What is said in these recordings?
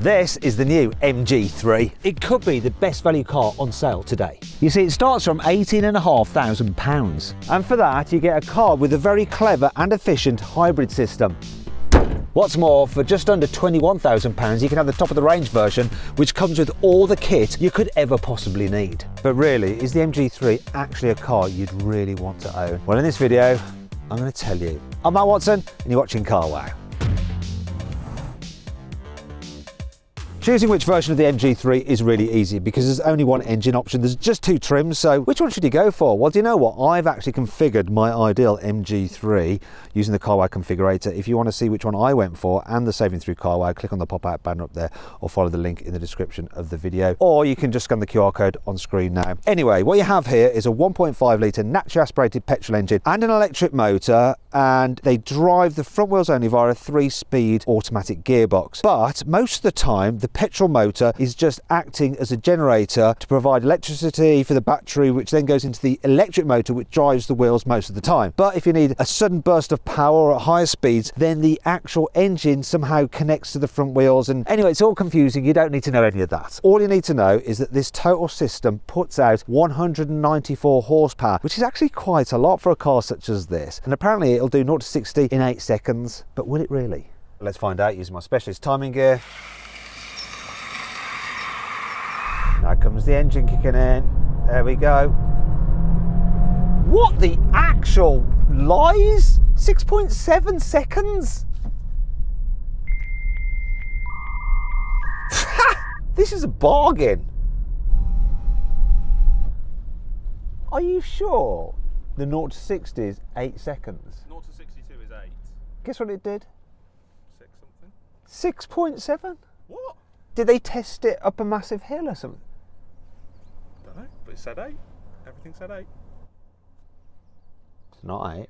This is the new MG3. It could be the best value car on sale today. You see, it starts from £18,500. And for that, you get a car with a very clever and efficient hybrid system. What's more, for just under £21,000, you can have the top of the range version, which comes with all the kit you could ever possibly need. But really, is the MG3 actually a car you'd really want to own? Well, in this video, I'm going to tell you. I'm Matt Watson, and you're watching Carwow. Choosing which version of the MG3 is really easy because there's only one engine option. There's just two trims, so which one should you go for? Well, do you know what? I've actually configured my ideal MG3 using the Carwow configurator. If you want to see which one I went for and the saving through Carwow, click on the pop-out banner up there or follow the link in the description of the video. Or you can just scan the QR code on screen now. Anyway, what you have here is a 1.5 litre naturally aspirated petrol engine and an electric motor, and they drive the front wheels only via a 3-speed automatic gearbox. But most of the time, the petrol motor is just acting as a generator to provide electricity for the battery, which then goes into the electric motor, which drives the wheels most of the time. But if you need a sudden burst of power at higher speeds, then the actual engine somehow connects to the front wheels. And anyway, it's all confusing. You don't need to know any of that. All you need to know is that this total system puts out 194 horsepower, which is actually quite a lot for a car such as this. And apparently it'll do 0 to 60 in 8 seconds. But will it really? Let's find out using my specialist timing gear. Now comes the engine kicking in. There we go. What the actual lies? 6.7 seconds? This is a bargain. Are you sure? The 0 to 60 is 8 seconds. 0 to 62 is 8. Guess what it did? 6 something. 6.7? What? Did they test it up a massive hill or something? Don't know, but it said 8. Everything said 8. It's not 8.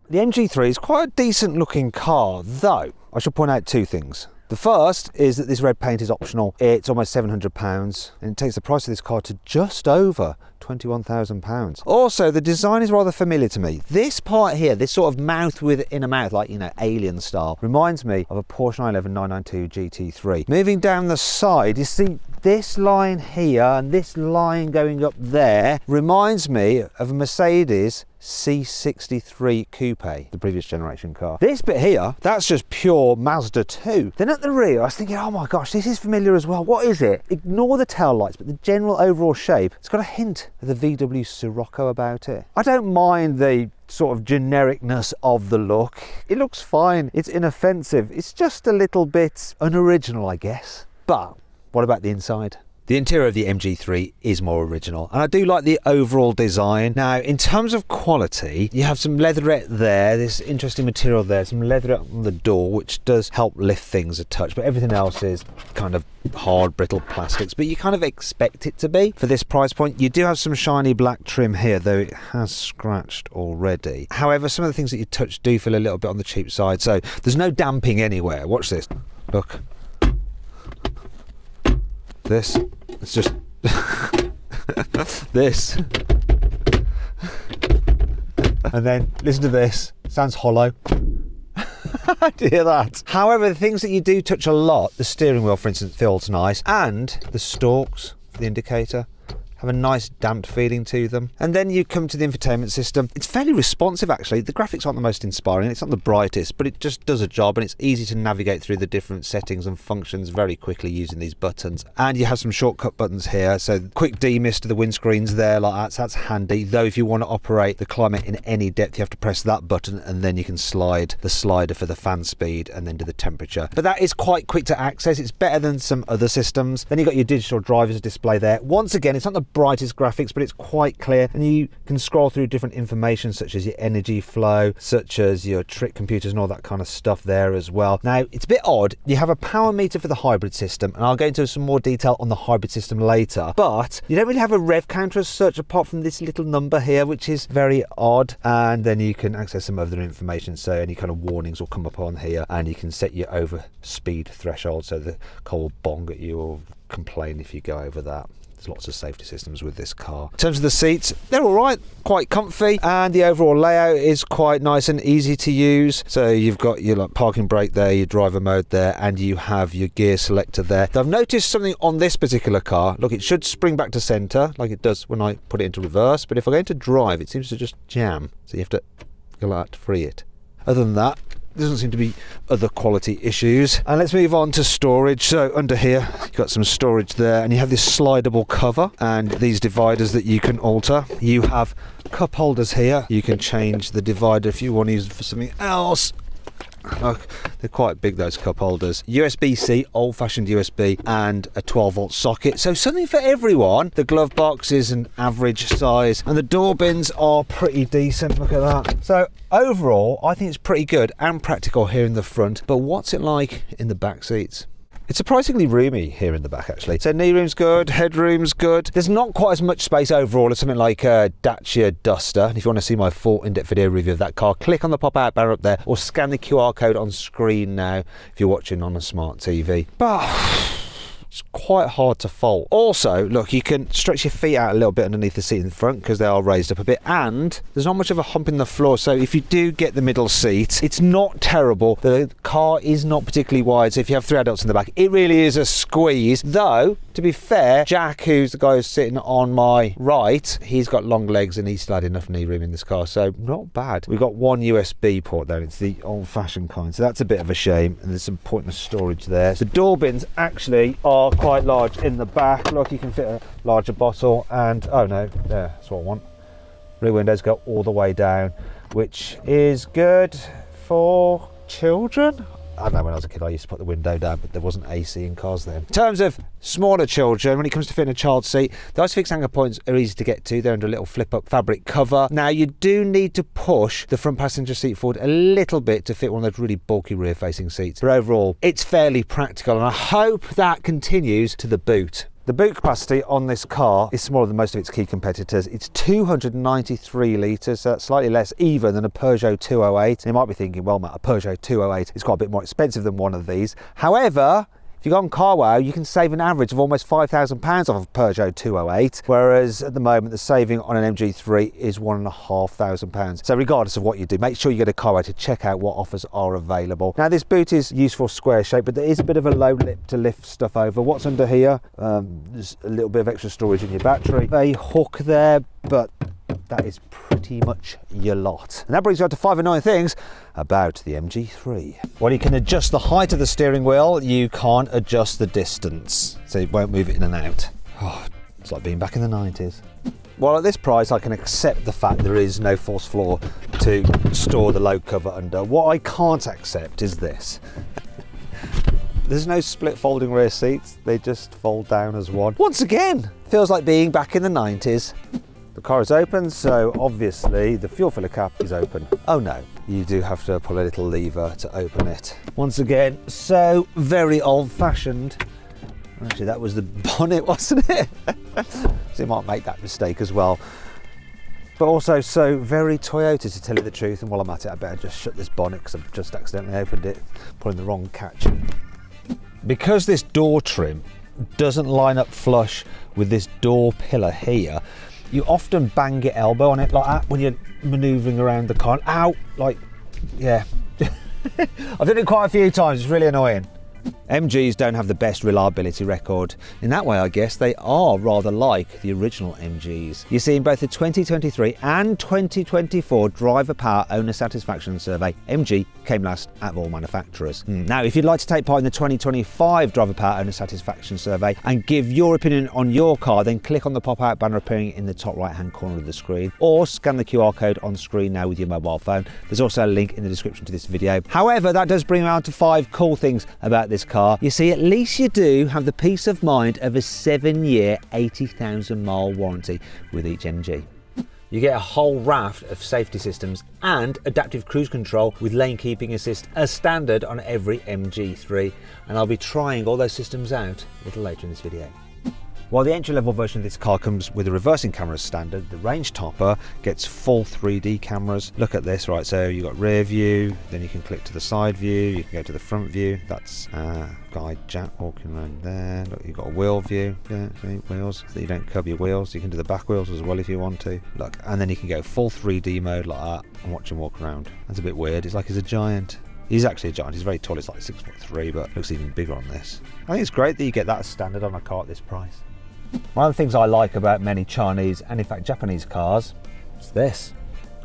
The MG3 is quite a decent looking car, though I should point out two things. The first is that this red paint is optional. It's almost £700 and it takes the price of this car to just over £21,000. Also, the design is rather familiar to me. This part here, this sort of mouth within a mouth, like, you know, alien style, reminds me of a Porsche 911 992 GT3. Moving down the side, you see this line here and this line going up there reminds me of a Mercedes C63 Coupe, the previous generation car. This bit here, that's just pure Mazda 2. Then at the rear, I was thinking, oh my gosh, this is familiar as well. What is it? Ignore the tail lights, but the general overall shape, it's got a hint of the VW Scirocco about it. I don't mind the sort of genericness of the look. It looks fine. It's inoffensive. It's just a little bit unoriginal, I guess. But what about the inside? The interior of the MG3 is more original, and I do like the overall design. Now, in terms of quality, you have some leatherette there, this interesting material there, some leatherette on the door, which does help lift things a touch, but everything else is kind of hard, brittle plastics, but you kind of expect it to be for this price point. You do have some shiny black trim here, though it has scratched already. However, some of the things that you touch do feel a little bit on the cheap side, so there's no damping anywhere. Watch this. Look. This. It's just this. And then listen to this. Sounds hollow. Do you hear that? However, the things that you do touch a lot, the steering wheel, for instance, feels nice, and the stalks, the indicator, have a nice damped feeling to them. And then you come to the infotainment system. It's fairly responsive, actually. The graphics aren't the most inspiring, it's not the brightest, but it just does a job, and it's easy to navigate through the different settings and functions very quickly using these buttons. And you have some shortcut buttons here, so quick demist to the windscreens there like that, so that's handy. Though if you want to operate the climate in any depth, you have to press that button, and then you can slide the slider for the fan speed and then do the temperature. But that is quite quick to access. It's better than some other systems. Then you've got your digital driver's display there. Once again, it's not the brightest graphics, but it's quite clear, and you can scroll through different information such as your energy flow, such as your trick computers and all that kind of stuff there as well. Now, it's a bit odd. You have a power meter for the hybrid system, and I'll go into some more detail on the hybrid system later, but you don't really have a rev counter as such apart from this little number here, which is very odd. And then you can access some other information, so any kind of warnings will come up on here, and you can set your over speed threshold so the car will bong at you or complain if you go over that. There's lots of safety systems with this car. In terms of the seats, they're all right, quite comfy, and the overall layout is quite nice and easy to use. So you've got your like parking brake there, your driver mode there, and you have your gear selector there. I've noticed something on this particular car. Look, it should spring back to centre like it does when I put it into reverse, but if I go into drive, it seems to just jam. So you have to go like that to free it. Other than that, there doesn't seem to be other quality issues. And let's move on to storage. So under here, you've got some storage there, and you have this slidable cover and these dividers that you can alter. You have cup holders here. You can change the divider if you want to use it for something else. Look, they're quite big, those cup holders. USB-C, old-fashioned USB, and a 12-volt socket. So something for everyone. The glove box is an average size, and the door bins are pretty decent. Look at that. So overall, I think it's pretty good and practical here in the front. But what's it like in the back seats? It's surprisingly roomy here in the back, actually. So knee room's good, headroom's good. There's not quite as much space overall as something like a Dacia Duster. And if you want to see my full in-depth video review of that car, click on the pop-out banner up there or scan the QR code on screen now if you're watching on a smart TV. But it's quite hard to fold. Also, look, you can stretch your feet out a little bit underneath the seat in the front because they are raised up a bit, and there's not much of a hump in the floor, so if you do get the middle seat, it's not terrible. The car is not particularly wide, so if you have 3 adults in the back, it really is a squeeze. Though, to be fair, Jack, who's the guy who's sitting on my right, he's got long legs and he's still had enough knee room in this car, so not bad. We've got one USB port there, it's the old-fashioned kind, so that's a bit of a shame, and there's some pointless storage there. The door bins actually are quite large in the back. Look, you can fit a larger bottle, and oh no, there, that's what I want. Rear windows go all the way down, which is good for children. I don't know, when I was a kid I used to put the window down, but there wasn't AC in cars then. In terms of smaller children, when it comes to fitting a child's seat, those fixed anchor points are easy to get to. They're under a little flip-up fabric cover. Now, you do need to push the front passenger seat forward a little bit to fit one of those really bulky rear-facing seats. But overall, it's fairly practical, and I hope that continues to the boot. The boot capacity on this car is smaller than most of its key competitors. It's 293 litres, so that's slightly less even than a Peugeot 208. You might be thinking, well, Matt, a Peugeot 208 is quite a bit more expensive than one of these. However, if you go on carwow, you can save an average of almost £5,000 off a Peugeot 208, whereas at the moment the saving on an MG3 is £1,500. So regardless of what you do, make sure you go to carwow to check out what offers are available. Now, this boot is useful square shape, but there is a bit of a low lip to lift stuff over. What's under here? There's a little bit of extra storage in your battery. A hook there, but that is pretty much your lot. And that brings you on to 5 annoying things about the MG3. Well, you can adjust the height of the steering wheel, you can't adjust the distance, so it won't move it in and out. Oh, it's like being back in the 90s. Well, at this price, I can accept the fact there is no false floor to store the load cover under. What I can't accept is this. There's no split folding rear seats, they just fold down as one. Once again, feels like being back in the 90s. The car is open, so obviously the fuel filler cap is open. Oh no, you do have to pull a little lever to open it. Once again, so very old-fashioned. Actually, that was the bonnet, wasn't it? So you might make that mistake as well. But also so very Toyota, to tell you the truth. And while I'm at it, I better just shut this bonnet because I've just accidentally opened it, pulling the wrong catch. Because this door trim doesn't line up flush with this door pillar here, you often bang your elbow on it like that when you're manoeuvring around the car. Ow! Like, yeah. I've done it quite a few times, it's really annoying. MGs don't have the best reliability record. In that way, I guess they are rather like the original MGs. You see, in both the 2023 and 2024 Driver Power Owner Satisfaction Survey, MG came last out of all manufacturers. Now, if you'd like to take part in the 2025 Driver Power Owner Satisfaction Survey and give your opinion on your car, then click on the pop-out banner appearing in the top right-hand corner of the screen, or scan the QR code on screen now with your mobile phone. There's also a link in the description to this video. However, that does bring me on to 5 cool things about this car. You see, at least you do have the peace of mind of a 7-year, 80,000 mile warranty with each MG. You get a whole raft of safety systems and adaptive cruise control with lane keeping assist as standard on every MG3, and I'll be trying all those systems out a little later in this video. While the entry-level version of this car comes with a reversing camera as standard, the range topper gets full 3D cameras. Look at this, right? So you've got rear view, then you can click to the side view, you can go to the front view. That's guy Jack walking around there. Look, you've got a wheel view. Yeah, see, wheels, so you don't cub your wheels. You can do the back wheels as well if you want to. Look, and then you can go full 3D mode like that and watch him walk around. That's a bit weird. It's like he's a giant. He's actually a giant. He's very tall. He's like 6'3", but looks even bigger on this. I think it's great that you get that as standard on a car at this price. One of the things I like about many Chinese and in fact Japanese cars is this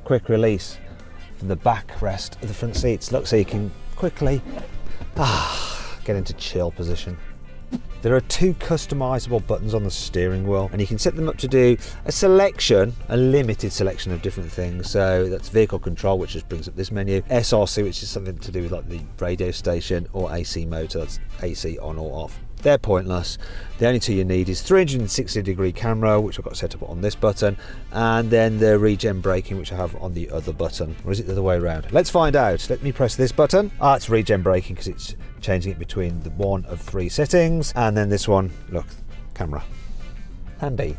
quick release from the backrest of the front seats. Look, so you can quickly get into chill position. There are 2 customizable buttons on the steering wheel, and you can set them up to do a limited selection of different things. So that's vehicle control, which just brings up this menu, SRC, which is something to do with like the radio station, or AC motor, that's AC on or off. They're pointless. The only 2 you need is 360-degree camera, which I've got set up on this button, and then the regen braking, which I have on the other button. Or is it the other way around? Let's find out. Let me press this button. It's regen braking because it's changing it between the 1 of 3 settings, and then this one, look, camera. Handy.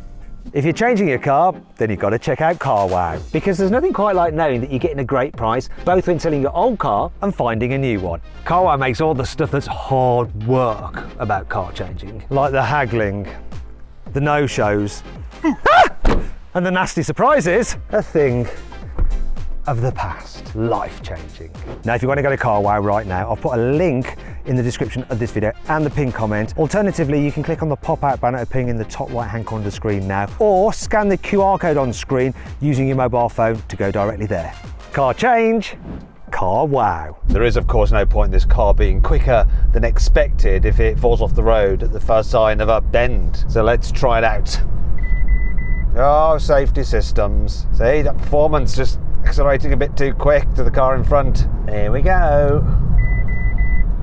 If you're changing your car, then you've got to check out CarWow, because there's nothing quite like knowing that you're getting a great price, both when selling your old car and finding a new one. CarWow makes all the stuff that's hard work about car changing, like the haggling, the no-shows, and the nasty surprises, a thing of the past, life-changing. Now, if you want to go to CarWow right now, I'll put a link in the description of this video and the pinned comment. Alternatively, you can click on the pop-out banner appearing in the top right-hand corner of the screen now, or scan the QR code on screen using your mobile phone to go directly there. Car change, CarWow. There is, of course, no point in this car being quicker than expected if it falls off the road at the first sign of a bend. So let's try it out. Oh, safety systems. See, that performance just accelerating a bit too quick to the car in front. Here we go.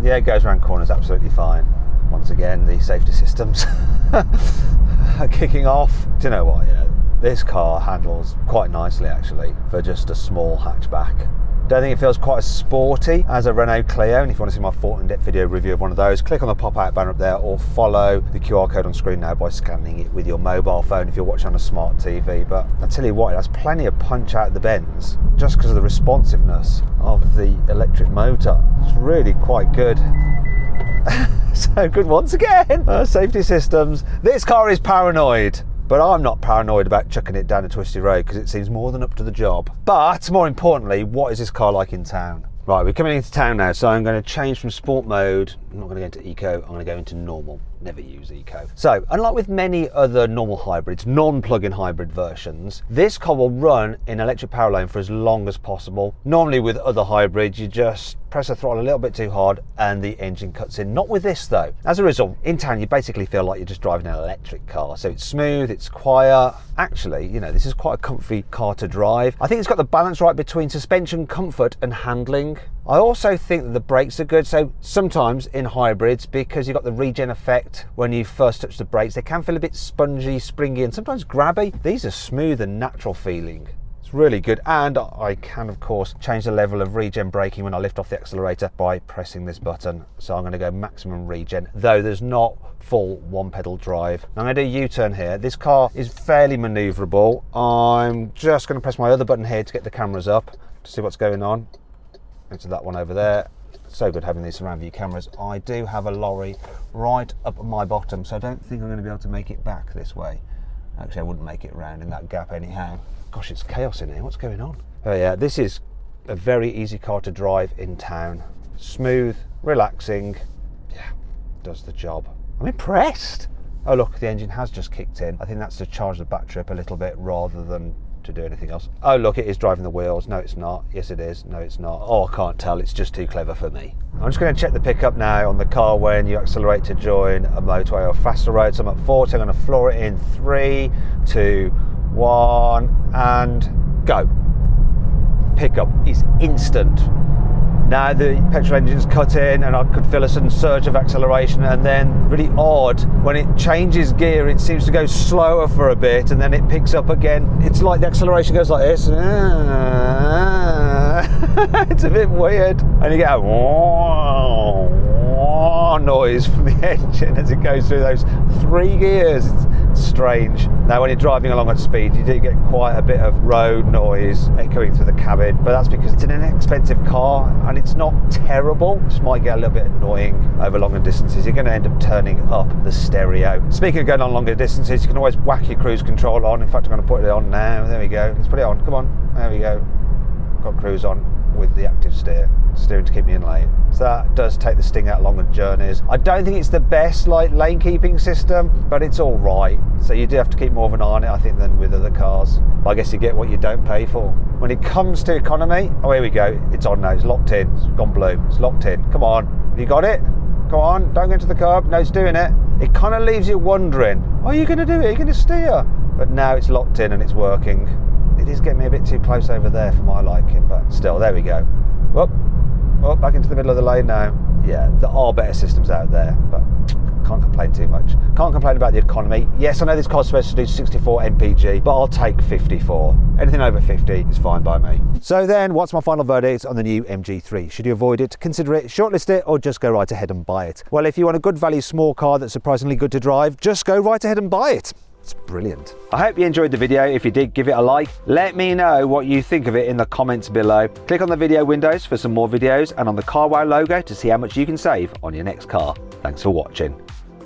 Yeah, it goes around corners absolutely fine. Once again, the safety systems are kicking off. Do you know what? Yeah, this car handles quite nicely actually for just a small hatchback. Don't think it feels quite as sporty as a Renault Clio, and if you want to see my full in-depth video review of one of those, click on the pop-out banner up there, or follow the QR code on screen now by scanning it with your mobile phone if you're watching on a smart TV. But I tell you what, it has plenty of punch out the bends just because of the responsiveness of the electric motor. It's really quite good. So good once again. Safety systems. This car is paranoid. But I'm not paranoid about chucking it down a twisty road because it seems more than up to the job. But more importantly, what is this car like in town? Right, we're coming into town now, so I'm going to change from sport mode. I'm not going to go into eco, I'm going to go into normal. Never use eco. So, unlike with many other normal hybrids, non-plug-in hybrid versions, this car will run in electric power line for as long as possible. Normally with other hybrids, you just press the throttle a little bit too hard and the engine cuts in. Not with this though. As a result, in town you basically feel like you're just driving an electric car. So it's smooth, it's quiet. Actually, you know, this is quite a comfy car to drive. I think it's got the balance right between suspension comfort and handling. I also think that the brakes are good. So sometimes in hybrids, because you've got the regen effect when you first touch the brakes, they can feel a bit spongy, springy, and sometimes grabby. These are smooth and natural feeling. It's really good, and I can of course change the level of regen braking when I lift off the accelerator by pressing this button. So I'm going to go maximum regen, though there's not full one pedal drive. I'm going to do a U-turn here. This car is fairly manoeuvrable. I'm just going to press my other button here to get the cameras up to see what's going on. Into that one over there. So good having these surround view cameras. I do have a lorry right up my bottom, so I don't think I'm going to be able to make it back this way. Actually, I wouldn't make it around in that gap anyhow. Gosh, it's chaos in here. What's going on? Oh yeah, this is a very easy car to drive in town. Smooth, relaxing. Yeah, does the job. I'm impressed. Oh look, the engine has just kicked in. I think that's to charge the battery up a little bit rather than to do anything else. Oh look, it is driving the wheels. No, it's not. Yes, it is. No, it's not. Oh, I can't tell. It's just too clever for me. I'm just going to check the pickup now on the car when you accelerate to join a motorway or faster road. So I'm at 40. I'm going to floor it in 3, 2, 1, and go. Pickup is instant. Now the petrol engine's cut in and I could feel a sudden surge of acceleration, and then really odd, when it changes gear it seems to go slower for a bit and then it picks up again. It's like the acceleration goes like this. It's a bit weird, and you get a noise from the engine as it goes through those 3 gears. strange. Now, when you're driving along at speed, you do get quite a bit of road noise echoing through the cabin, but that's because it's an inexpensive car and it's not terrible. It just might get a little bit annoying over longer distances. You're going to end up turning up the stereo. Speaking of going on longer distances, you can always whack your cruise control on. In fact, I'm going to put it on now. There we go. Let's put it on. Come on. There we go. Got cruise on with the active steering to keep me in lane. So that does take the sting out longer journeys. I don't think it's the best like lane keeping system, but it's all right. So you do have to keep more of an eye on it, I think, than with other cars. But I guess you get what you don't pay for. When it comes to economy, oh, here we go. It's on now. It's locked in. It's gone blue. It's locked in. Come on. Have you got it? Go on. Don't go into the curb. No, it's doing it. It kind of leaves you wondering, are you going to do it? Are you going to steer? But now it's locked in and it's working. It is getting me a bit too close over there for my liking, but still, there we go. Well, back into the middle of the lane now. Yeah, there are better systems out there, but can't complain too much. Can't complain about the economy. Yes, I know this car's supposed to do 64 mpg, but I'll take 54. Anything over 50 is fine by me. So then, what's my final verdict on the new MG3? Should you avoid it, consider it, shortlist it, or just go right ahead and buy it? Well, if you want a good value small car that's surprisingly good to drive, just go right ahead and buy it. It's brilliant. I hope you enjoyed the video. If you did, give it a like. Let me know what you think of it in the comments below. Click on the video windows for some more videos and on the CarWow logo to see how much you can save on your next car. Thanks for watching.